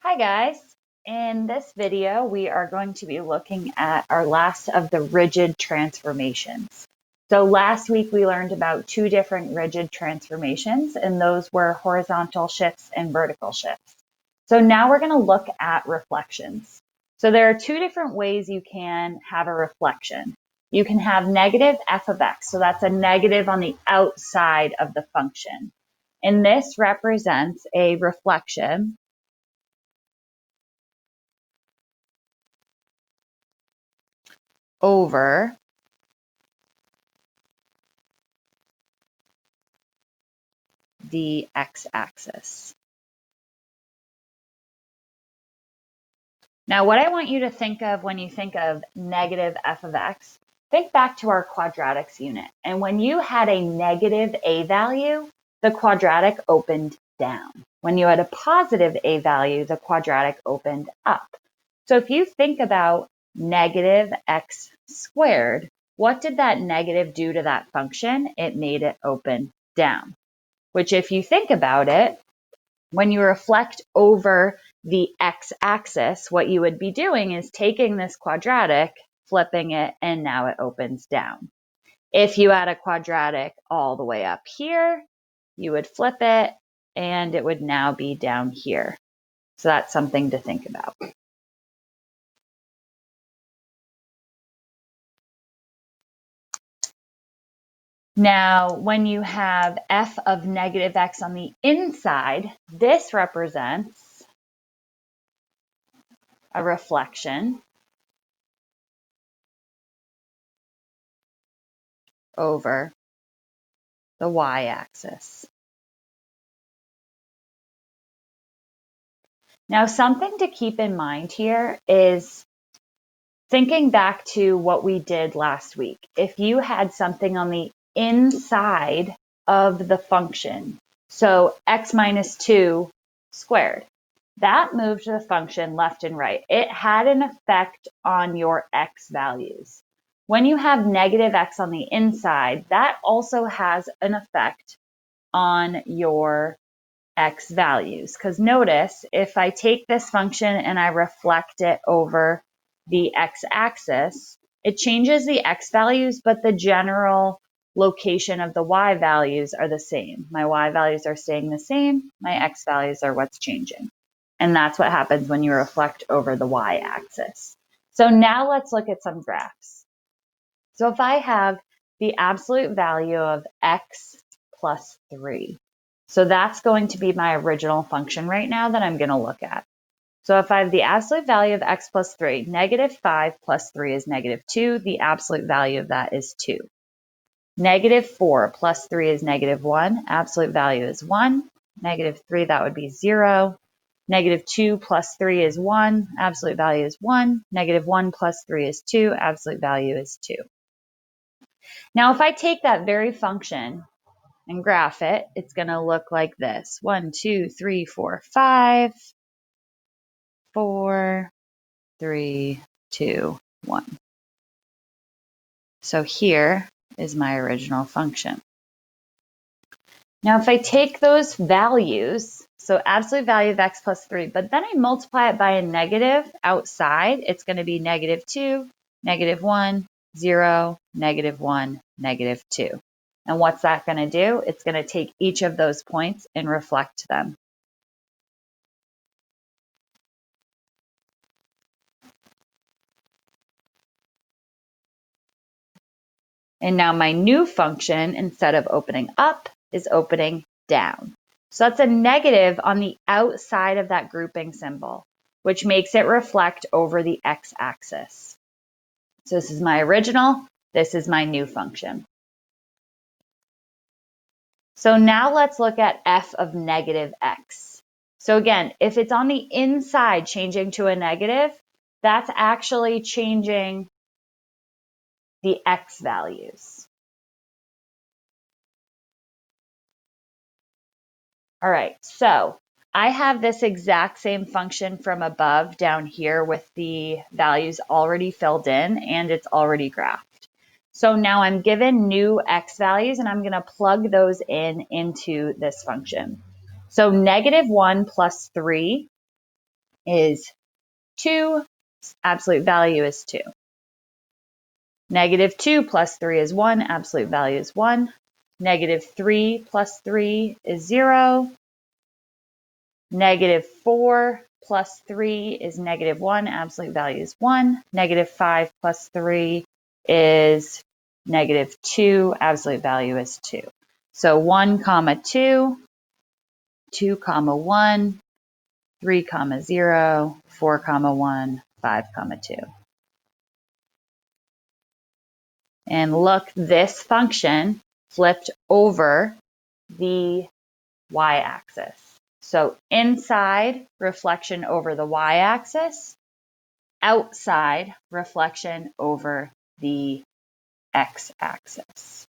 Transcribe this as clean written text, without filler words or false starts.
Hi guys! In this video, we are going to be looking at our last of the rigid transformations. So last week we learned about two different rigid transformations, and those were horizontal shifts and vertical shifts. So now we're going to look at reflections. So there are two different ways you can have a reflection. You can have negative f of x, so that's a negative on the outside of the function. And this represents a reflection over the x-axis. Now, what I want you to think of when you think of negative f of x, think back to our quadratics unit. And when you had a negative a value, the quadratic opened down. When you had a positive a value, the quadratic opened up. So if you think about negative x squared, what did that negative do to that function? It made it open down, which if you think about it, when you reflect over the x-axis, what you would be doing is taking this quadratic, flipping it, and now it opens down. If you had a quadratic all the way up here, you would flip it, and it would now be down here. So that's something to think about. Now, when you have f of negative x on the inside, this represents a reflection over the y-axis. Now, something to keep in mind here is thinking back to what we did last week. If you had something on the inside of the function, so x minus 2 squared, that moved the function left and right. It had an effect on your x values. When you have negative x on the inside, that also has an effect on your x values. Because notice, if I take this function and I reflect it over the x-axis, it changes the x values, but the general location of the y values are the same. My y values are staying the same. My x values are what's changing. And that's what happens when you reflect over the y-axis. So now let's look at some graphs. So if I have the absolute value of x plus 3, so that's going to be my original function right now that I'm going to look at. So if I have the absolute value of x plus 3, negative 5 plus 3 is negative 2. The absolute value of that is 2. Negative 4 plus 3 is negative 1. Absolute value is 1. Negative 3, that would be 0. Negative 2 plus 3 is 1. Absolute value is 1. Negative 1 plus 3 is 2. Absolute value is 2. Now, if I take that very function and graph it, it's going to look like this. 1, 2, 3, 4, 5, 4, 3, 2, 1. So here is my original function. Now, if I take those values, so absolute value of x plus 3, but then I multiply it by a negative outside, it's going to be negative 2, negative 1, 0, negative 1, negative 2. And what's that going to do? It's going to take each of those points and reflect them. And now my new function, instead of opening up, is opening down. So that's a negative on the outside of that grouping symbol, which makes it reflect over the x-axis. So this is my original, this is my new function. So now let's look at f of negative x. So again, if it's on the inside changing to a negative, that's actually changing the x values. All right, so I have this exact same function from above down here with the values already filled in and it's already graphed. So now I'm given new x values and I'm going to plug those into this function. So negative 1 plus 3 is 2. Absolute value is 2. Negative 2 plus 3 is 1. Absolute value is 1. Negative 3 plus 3 is 0. Negative 4 plus 3 is negative 1. Absolute value is 1. Negative 5 plus 3 is negative 2. Absolute value is 2. So 1 comma 2, 2 comma 1, 3 comma 0, 4 comma 1, 5 comma 2. And look, this function flipped over the y-axis. So inside, reflection over the y-axis, outside, reflection over the x-axis.